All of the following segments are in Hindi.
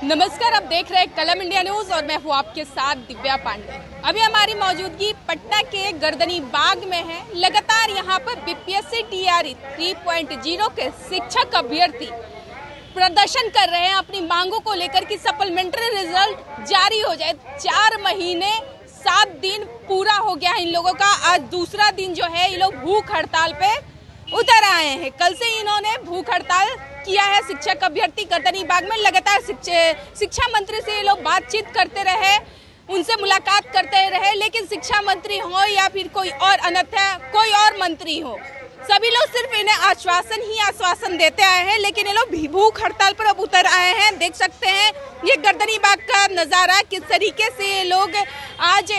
नमस्कार, आप देख रहे हैं कलम इंडिया न्यूज और मैं हूँ आपके साथ दिव्या पांडे। अभी हमारी मौजूदगी पटना के गर्दनी बाग में है। लगातार यहाँ पर बीपीएससी टीआरई 3.0 के शिक्षक अभ्यर्थी प्रदर्शन कर रहे हैं अपनी मांगों को लेकर कि सप्लीमेंट्री रिजल्ट जारी हो जाए। 4 महीने 7 दिन पूरा हो गया है इन लोगों का। आज दूसरा दिन जो है ये लोग भूख हड़ताल पे उतर आए हैं। कल से इन्होंने भूख हड़ताल किया है शिक्षक अभ्यर्थी गर्दनी बाग में। लगातार शिक्षा मंत्री से ये लोग बातचीत करते रहे, उनसे मुलाकात करते रहे, लेकिन शिक्षा मंत्री हो या फिर कोई और अन्यथा कोई और मंत्री हो, सभी लोग सिर्फ इन्हें आश्वासन देते आए हैं। लेकिन ये लोग भूख हड़ताल पर अब उतर आए हैं। देख सकते हैं ये गर्दनी बाग का नज़ारा, किस तरीके से ये लोग आज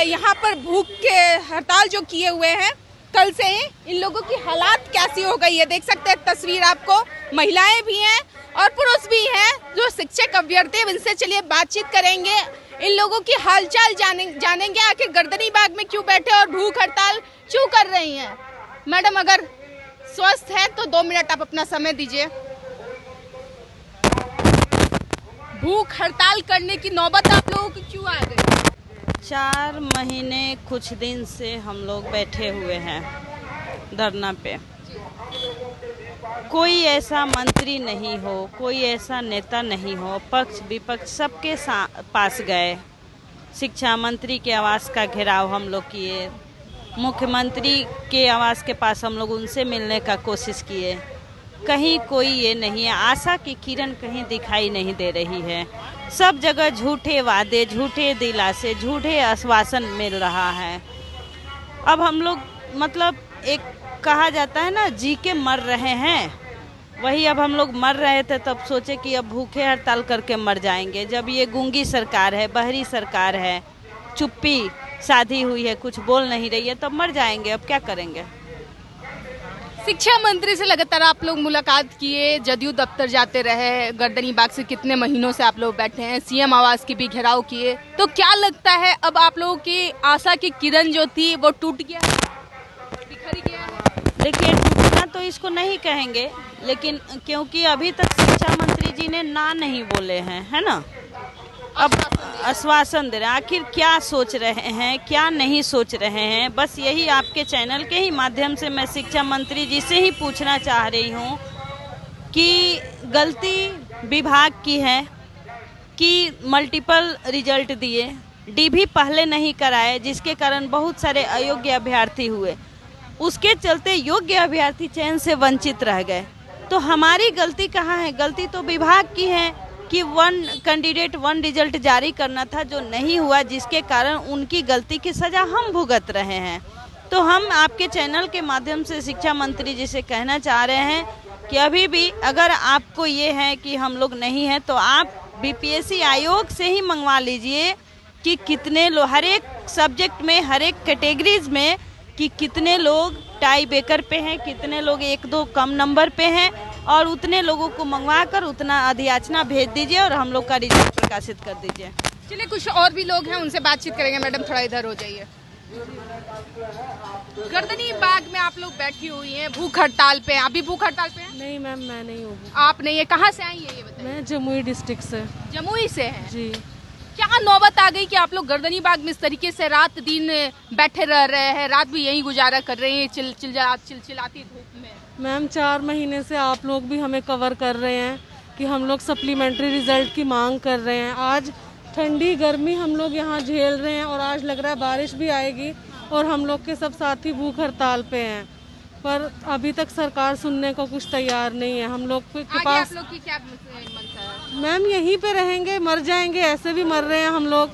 यहाँ पर भूख के हड़ताल जो किए हुए हैं कल से इन लोगों की हालात कैसी हो गई है। देख सकते हैं तस्वीर आपको, महिलाएं भी हैं और पुरुष भी हैं जो शिक्षक अभ्यर्थी। इनसे चलिए बातचीत करेंगे, इन लोगों की हालचाल जानेंगे आखिर गर्दनी बाग में क्यों बैठे और भूख हड़ताल क्यों कर रही हैं। मैडम, अगर स्वस्थ है तो 2 मिनट आप अपना समय दीजिए। भूख हड़ताल करने की नौबत आप लोगों की क्यों आ गई? 4 महीने कुछ दिन से हम लोग बैठे हुए हैं धरना पे। कोई ऐसा मंत्री नहीं हो, कोई ऐसा नेता नहीं हो, पक्ष विपक्ष सबके पास गए। शिक्षा मंत्री के आवास का घेराव हम लोग किए, मुख्यमंत्री के आवास के पास हम लोग उनसे मिलने का कोशिश किए। कहीं कोई ये नहीं है, आशा की किरण कहीं दिखाई नहीं दे रही है। सब जगह झूठे वादे, झूठे दिलासे, झूठे आश्वासन मिल रहा है। अब हम लोग मतलब एक कहा जाता है ना, जी के मर रहे हैं, वही अब हम लोग मर रहे थे तब सोचे कि अब भूखे हड़ताल करके मर जाएंगे। जब ये गूंगी सरकार है, बहरी सरकार है, चुप्पी साधी हुई है, कुछ बोल नहीं रही है, तब मर जाएंगे। अब क्या करेंगे। शिक्षा मंत्री से लगातार आप लोग मुलाकात किए, जदयू दफ्तर जाते रहे, गर्दनी बाग से कितने महीनों से आप लोग बैठे हैं, सीएम आवास की भी घेराव किए, तो क्या लगता है अब आप लोगों की आशा की किरण जो थी वो टूट गया है, बिखर गया है? देखिए, टूटना तो इसको नहीं कहेंगे, लेकिन क्योंकि अभी तक शिक्षा मंत्री जी ने ना नहीं बोले हैं, है ना, अब आश्वासन दे रहे हैं। आखिर क्या सोच रहे हैं, क्या नहीं सोच रहे हैं, बस यही आपके चैनल के ही माध्यम से मैं शिक्षा मंत्री जी से ही पूछना चाह रही हूँ कि गलती विभाग की है कि मल्टीपल रिजल्ट दिए, डीभी पहले नहीं कराए, जिसके कारण बहुत सारे अयोग्य अभ्यर्थी हुए। उसके चलते योग्य अभ्यर्थी चयन से वंचित रह गए। तो हमारी गलती कहाँ है? गलती तो विभाग की है कि 1 कैंडिडेट 1 रिजल्ट जारी करना था, जो नहीं हुआ, जिसके कारण उनकी गलती की सज़ा हम भुगत रहे हैं। तो हम आपके चैनल के माध्यम से शिक्षा मंत्री जी से कहना चाह रहे हैं कि अभी भी अगर आपको ये है कि हम लोग नहीं हैं, तो आप बीपीएससी आयोग से ही मंगवा लीजिए कि कितने लोग हर एक सब्जेक्ट में, हर एक कैटेगरीज में, कि कितने लोग टाई ब्रेकर पे हैं, कितने लोग 1-2 कम नंबर पे हैं, और उतने लोगों को मंगवा कर उतना अधियाचना भेज दीजिए और हम लोग का रिजल्ट प्रकाशित कर दीजिए। चलिए, कुछ और भी लोग हैं, उनसे बातचीत करेंगे। मैडम, थोड़ा इधर हो जाइए। गर्दनी बाग में आप लोग बैठी हुई हैं भूख हड़ताल पे। अभी भूख हड़ताल पे हैं? नहीं मैम, मैं नहीं हूँ। आप नहीं है? कहाँ से आई है ये बताइए? मैं जमुई डिस्ट्रिक्ट से। जमुई से है जी। क्या नौबत आ गई कि आप लोग गर्दनी बाग में इस तरीके से रात दिन बैठे रह रहे हैं, रात भी यहीं गुजारा कर रहे हैं चिलचिलाती धूप में? मैम, 4 महीने से आप लोग भी हमें कवर कर रहे हैं कि हम लोग सप्लीमेंट्री रिजल्ट की मांग कर रहे हैं। आज ठंडी गर्मी हम लोग यहाँ झेल रहे हैं और आज लग रहा है बारिश भी आएगी, और हम लोग के सब साथी भूख हड़ताल पे हैं, पर अभी तक सरकार सुनने को कुछ तैयार नहीं है। हम लोग के पास आप लोग की क्या मंशा है? मैम, यहीं पे रहेंगे, मर जाएंगे, ऐसे भी मर रहे हैं हम लोग।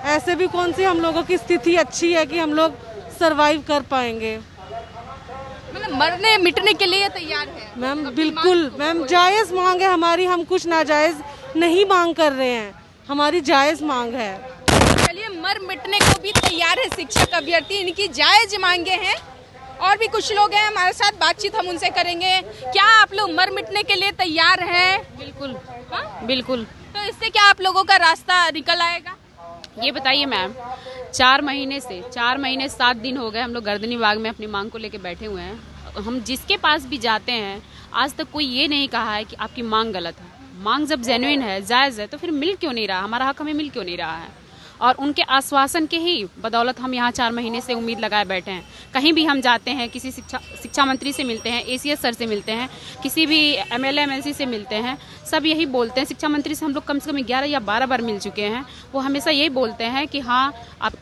ऐसे भी कौन सी हम लोगों की स्थिति अच्छी है कि हम लोग सरवाइव कर पाएंगे? मतलब मरने मिटने के लिए तैयार है? मैम बिल्कुल, मैम जायज़ मांग है हमारी, हम कुछ नाजायज़ नहीं मांग कर रहे हैं, हमारी जायज़ मांग है। चलिए, मर मिटने को भी तैयार है शिक्षक अभ्यर्थी, इनकी जायज़ मांगे हैं। और भी कुछ लोग हैं हमारे साथ, बातचीत हम उनसे करेंगे। क्या आप लोग मर मिटने के लिए तैयार हैं? बिल्कुल। हाँ? बिल्कुल। तो इससे क्या आप लोगों का रास्ता निकल आएगा? ये बताइए मैम, 4 महीने 7 दिन हो गए हम लोग गर्दनी बाग में अपनी मांग को लेके बैठे हुए हैं। हम जिसके पास भी जाते हैं, आज तक कोई ये नहीं कहा है कि आपकी मांग गलत है। मांग जब जेन्युइन है, जायज़ है, तो फिर मिल क्यों नहीं रहा, हमारा हक हमें मिल क्यों नहीं रहा है। और उनके आश्वासन के ही बदौलत हम यहाँ 4 महीने से उम्मीद लगाए बैठे हैं। कहीं भी हम जाते हैं, किसी शिक्षा मंत्री से मिलते हैं, एसीएस सर से मिलते हैं, किसी भी एमएलए एमएलसी से मिलते हैं, सब यही बोलते हैं। शिक्षा मंत्री से हम लोग कम से कम 11 या 12 बार मिल चुके हैं। वो हमेशा यही बोलते हैं कि हाँ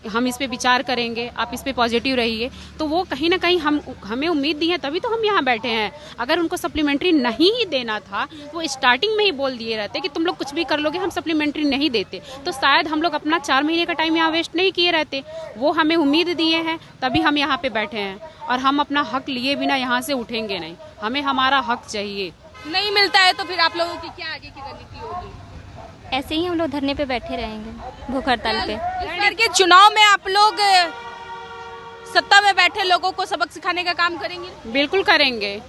हम इस पे विचार करेंगे, आप इस पे पॉजिटिव रहिए। तो वो कहीं ना कहीं हमें उम्मीद दी है, तभी तो हम यहाँ बैठे हैं। अगर उनको सप्लीमेंट्री नहीं ही देना था तो वो स्टार्टिंग में ही बोल दिए रहते कि तुम लोग कुछ भी कर लोगे, हम सप्लीमेंट्री नहीं देते, तो शायद हम लोग अपना 4 महीने का टाइम यहाँ वेस्ट नहीं किए रहते। वो हमें उम्मीद दिए हैं, तभी हम यहाँ पे बैठे हैं, और हम अपना हक लिए बिना यहाँ से उठेंगे नहीं। हमें हमारा हक चाहिए। नहीं मिलता है तो फिर आप लोगों की क्या आगे की रणनीति होगी? ऐसे ही हम लोग धरने पे बैठे रहेंगे, भूख हड़ताल पे। इस बार के चुनाव में आप लोग सत्ता में बैठे लोगों को सबक सिखाने का काम करेंगे? बिल्कुल करेंगे,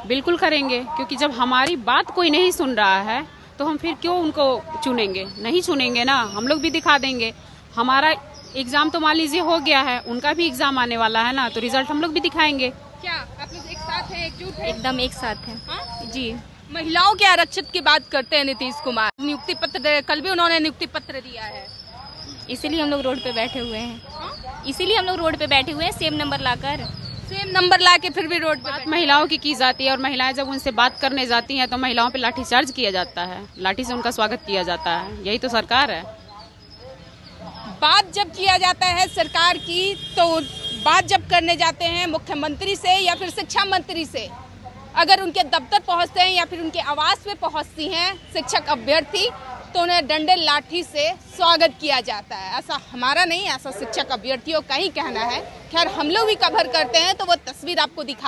बिल्कुल करेंगे, क्योंकि जब हमारी बात कोई नहीं सुन रहा है तो हम फिर क्यों उनको चुनेंगे? नहीं चुनेंगे ना, हम लोग भी दिखा देंगे। हमारा एग्जाम तो मान लीजिए हो गया है, उनका भी एग्जाम आने वाला है ना, तो रिजल्ट हम लोग भी दिखाएंगे। क्या आप लोग एक साथ हैं, एकजुट हैं? एकदम एक साथ हैं। हाँ? जी। महिलाओं के आरक्षित की बात करते हैं नीतीश कुमार, नियुक्ति पत्र कल भी उन्होंने नियुक्ति पत्र दिया है, इसीलिए हम लोग रोड पे बैठे हुए हैं। इसीलिए हम लोग रोड पे बैठे हुए हैं, सेम नंबर लाकर। सेम नंबर ला के फिर भी रोड पे बात महिलाओं की जाती है, और महिलाएं जब उनसे बात करने जाती हैं तो महिलाओं पे लाठीचार्ज किया जाता है, लाठी से उनका स्वागत किया जाता है। यही तो सरकार है। बात जब किया जाता है सरकार की, तो बात जब करने जाते हैं मुख्यमंत्री से या फिर शिक्षा मंत्री से, अगर उनके दफ्तर पहुंचते हैं या फिर उनके आवास पे पहुंचती हैं शिक्षक अभ्यर्थी, तो उन्हें डंडे लाठी से स्वागत किया जाता है। ऐसा हमारा नहीं, ऐसा शिक्षक अभ्यर्थियों का ही कहना है। खैर हम लोग भी कवर करते हैं तो वो तस्वीर आपको दिखा